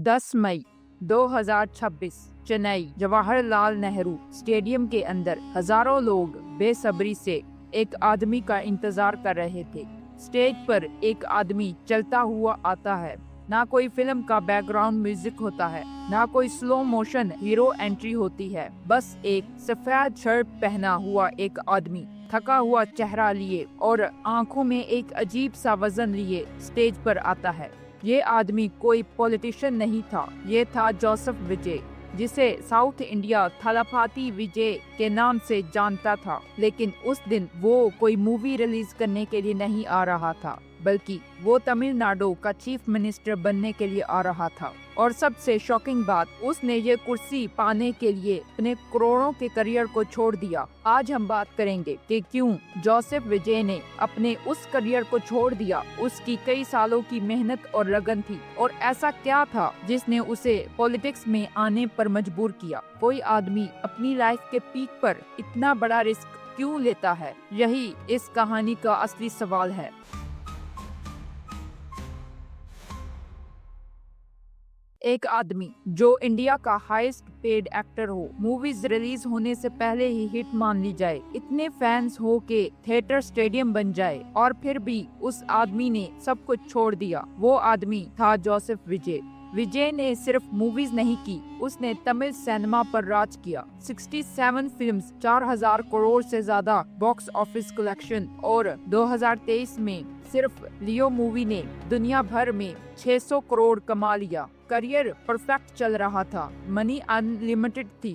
10 मई 2026 Chennai Jawaharlal Nehru stadium के अंदर हजारों लोग बेसब्री से एक आदमी का इंतजार कर रहे थे। स्टेज पर एक आदमी चलता हुआ आता है। ना कोई फिल्म का बैकग्राउंड म्यूजिक होता है, ना कोई स्लो मोशन हीरो एंट्री होती है। बस एक सफेद शर्ट पहना हुआ एक आदमी थका हुआ चेहरा लिए और आंखों में एक अजीब सा वजन लिए स्टेज पर आता है। ये आदमी कोई पॉलिटिशियन नहीं था, ये था जोसेफ विजय, जिसे साउथ इंडिया थलापाती विजय के नाम से जानता था। लेकिन उस दिन वो कोई मूवी रिलीज करने के लिए नहीं आ रहा था, बल्कि वो तमिलनाडु का चीफ मिनिस्टर बनने के लिए आ रहा था। और सबसे शॉकिंग बात, उसने ये कुर्सी पाने के लिए अपने करोड़ों के करियर को छोड़ दिया। आज हम बात करेंगे कि क्यों जोसेफ विजय ने अपने उस करियर को छोड़ दिया। उसकी कई सालों की मेहनत और लगन थी, और ऐसा क्या था जिसने उसे पॉलिटिक्स में आने पर मजबूर किया। कोई आदमी अपनी लाइफ के पीक पर इतना बड़ा रिस्क क्यों लेता है, यही इस कहानी का असली सवाल है। एक आदमी जो इंडिया का हाईएस्ट पेड एक्टर हो, मूवीज रिलीज होने से पहले ही हिट मान ली जाए, इतने फैंस हो के थिएटर स्टेडियम बन जाए, और फिर भी उस आदमी ने सब कुछ छोड़ दिया। वो आदमी था जोसेफ विजय। विजय ने सिर्फ मूवीज नहीं की, उसने तमिल सिनेमा पर राज किया। 67 फिल्म्स, 4000 करोड़ से ज्यादा बॉक्स ऑफिस कलेक्शन, और 2023 में सिर्फ लियो मूवी ने दुनिया भर में 600 करोड़ कमा लिया। करियर परफेक्ट चल रहा था, मनी अनलिमिटेड थी,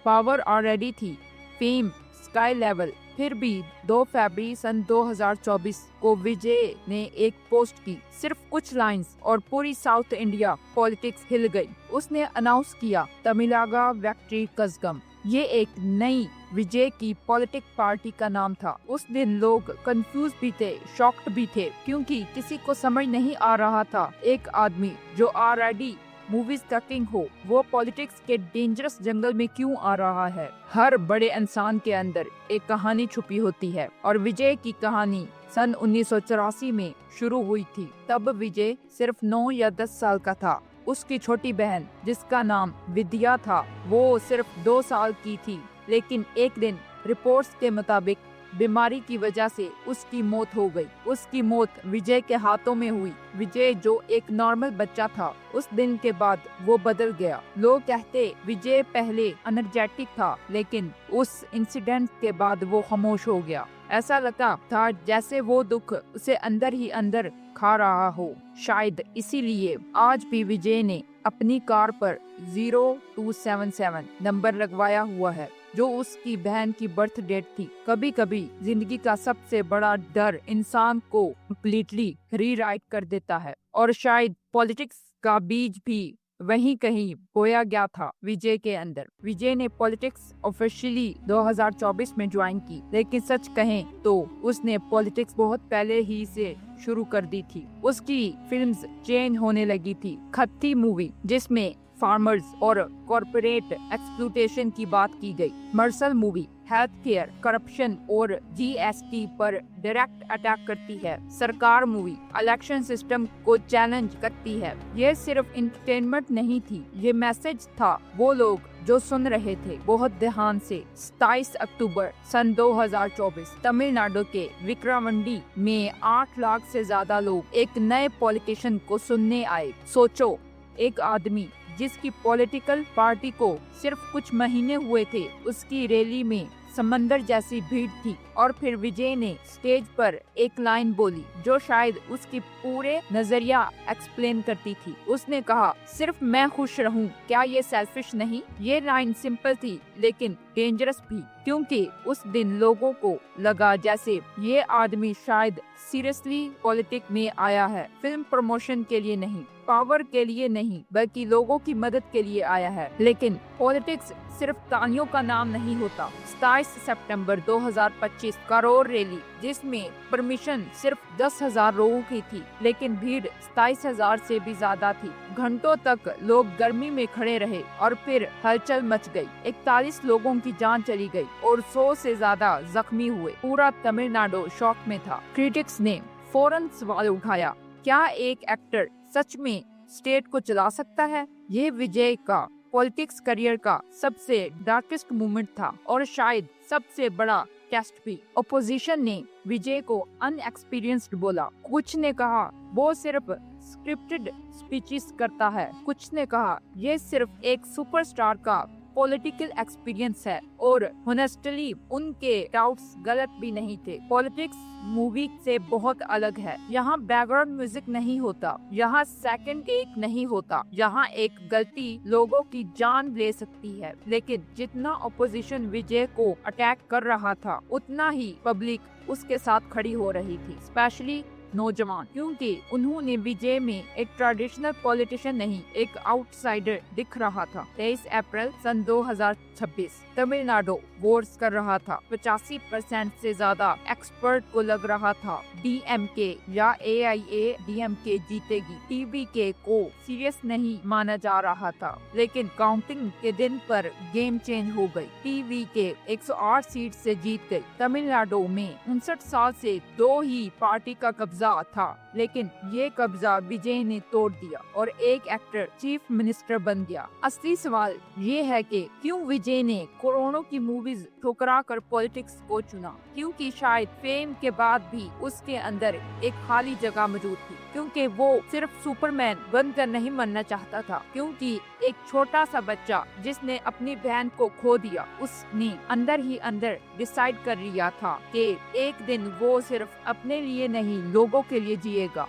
पावर ऑलरेडी थी, फेम स्काई लेवल। फिर भी 2 फरवरी सन 2024 को विजय ने एक पोस्ट की, सिर्फ कुछ लाइंस, और पूरी साउथ इंडिया पॉलिटिक्स हिल गई। उसने अनाउंस किया तमिलागा वेक्ट्री कज़गम। ये एक नई विजय की पॉलिटिक पार्टी का नाम था। उस दिन लोग कंफ्यूज भी थे, शॉक्ड भी थे, क्योंकि किसी को समझ नहीं आ रहा था एक आदमी जो ऑलरेडी मूवीज का किंग हो, वो पॉलिटिक्स के डेंजरस जंगल में क्यों आ रहा है। हर बड़े इंसान के अंदर एक कहानी छुपी होती है, और विजय की कहानी सन 1984 में शुरू हुई थी। तब विजय सिर्फ 9 या 10 साल का था। उसकी छोटी बहन, जिसका नाम विद्या था, वो सिर्फ 2 साल की थी। लेकिन एक दिन रिपोर्ट्स के मुताबिक बीमारी की वजह से उसकी मौत हो गई। उसकी मौत विजय के हाथों में हुई। विजय जो एक नॉर्मल बच्चा था, उस दिन के बाद वो बदल गया। लोग कहते विजय पहले एनर्जेटिक था, लेकिन उस इंसिडेंट के बाद वो खामोश हो गया। ऐसा लगता था जैसे वो दुख उसे अंदर ही अंदर खा रहा हो। शायद इसीलिए आज भी विजय ने अपनी कार पर 0277 नंबर लगवाया हुआ है, जो उसकी बहन की बर्थ डेट थी। कभी कभी जिंदगी का सबसे बड़ा डर इंसान को कम्प्लीटली रीराइट कर देता है, और शायद पॉलिटिक्स का बीज भी वहीं कहीं बोया गया था विजय के अंदर। विजय ने पॉलिटिक्स ऑफिशियली 2024 में ज्वाइन की, लेकिन सच कहें तो उसने पॉलिटिक्स बहुत पहले ही से शुरू कर दी थी। उसकी फिल्म्स चेंज होने लगी थी। खत्ती मूवी, जिसमें फार्मर्स और कॉर्पोरेट एक्सप्लूटेशन की बात की गई। Mersal movie health care, corruption और जीएसटी पर डायरेक्ट अटैक करती है। सरकार मूवी इलेक्शन सिस्टम को चैलेंज करती है। ये सिर्फ एंटरटेनमेंट नहीं थी, ये मैसेज था। वो लोग जो सुन रहे थे बहुत ध्यान से। 27 अक्टूबर सन 2024 तमिलनाडु के विक्रमंडी में 8 लाख से ज्यादा लोग एक नए पॉलिटिशियन को सुनने आए। सोचो, एक आदमी जिसकी पॉलिटिकल पार्टी को सिर्फ कुछ महीने हुए थे, उसकी रैली में समंदर जैसी भीड़ थी। और फिर विजय ने स्टेज पर एक लाइन बोली जो शायद उसकी पूरे नजरिया एक्सप्लेन करती थी। उसने कहा, सिर्फ मैं खुश रहूं, क्या ये सेल्फिश नहीं? ये लाइन सिंपल थी, लेकिन डेंजरस भी, क्योंकि उस दिन लोगों को लगा जैसे ये आदमी शायद सीरियसली पॉलिटिक्स में आया है। फिल्म प्रमोशन के लिए नहीं, पावर के लिए नहीं, बल्कि लोगों की मदद के लिए आया है। लेकिन पॉलिटिक्स सिर्फ तालियों का नाम नहीं होता। 27 सितंबर 2025 करोड़ रैली, जिसमें परमिशन सिर्फ 10,000 लोगों की थी, लेकिन भीड़ 27,000 से भी ज्यादा थी। घंटों तक लोग गर्मी में खड़े रहे, और फिर हलचल मच गई। 41 लोगों की जान चली गई और 100 से ज्यादा जख्मी हुए। पूरा तमिलनाडु शॉक में था। क्रिटिक्स ने फौरन सवाल उठाया, क्या एक एक्टर सच में स्टेट को चला सकता है। ये विजय का पॉलिटिक्स करियर का सबसे डार्केस्ट मोमेंट था और शायद सबसे बड़ा टेस्ट भी। ओपोजिशन ने विजय को अनएक्सपीरियंस्ड बोला, कुछ ने कहा वो सिर्फ स्क्रिप्टेड स्पीचेस करता है, कुछ ने कहा ये सिर्फ एक सुपरस्टार का पॉलिटिकल एक्सपीरियंस है, और होनेस्टली उनके डाउट्स गलत भी नहीं थे। पॉलिटिक्स मूवी से बहुत अलग है। यहाँ बैकग्राउंड म्यूजिक नहीं होता, यहाँ सेकंड टेक नहीं होता, यहाँ एक गलती लोगों की जान ले सकती है। लेकिन जितना ऑपोजिशन विजय को अटैक कर रहा था, उतना ही पब्लिक उसके साथ खड़ी हो रही थी, स्पेशली नौजवान, क्योंकि उन्होंने विजय में एक ट्रेडिशनल पॉलिटिशियन नहीं, एक आउटसाइडर दिख रहा था। 23 अप्रैल सन 2026 तमिलनाडु वोट्स कर रहा था। 85% से ज्यादा एक्सपर्ट को लग रहा था डीएमके या एआईएडीएमके जीतेगी। टीवीके को सीरियस नहीं माना जा रहा था, लेकिन काउंटिंग के दिन पर गेम चेंज हो गई। टीवीके 108 सीट से जीत गई। तमिलनाडु में 59 साल से दो ही पार्टी का कब्जा था, लेकिन ये कब्जा विजय ने तोड़ दिया और एक एक्टर चीफ मिनिस्टर बन गया। असली सवाल ये है कि क्यों विजय ने करोड़ों की मूवीज ठुकरा कर पॉलिटिक्स को चुना? क्योंकि शायद फेम के बाद भी उसके अंदर एक खाली जगह मौजूद थी, क्योंकि वो सिर्फ सुपरमैन बनकर नहीं मरना चाहता था, क्योंकि एक छोटा सा बच्चा जिसने अपनी बहन को खो दिया, उसने अंदर ही अंदर डिसाइड कर लिया था कि एक दिन वो सिर्फ अपने लिए नहीं लोगों के लिए जिएगा।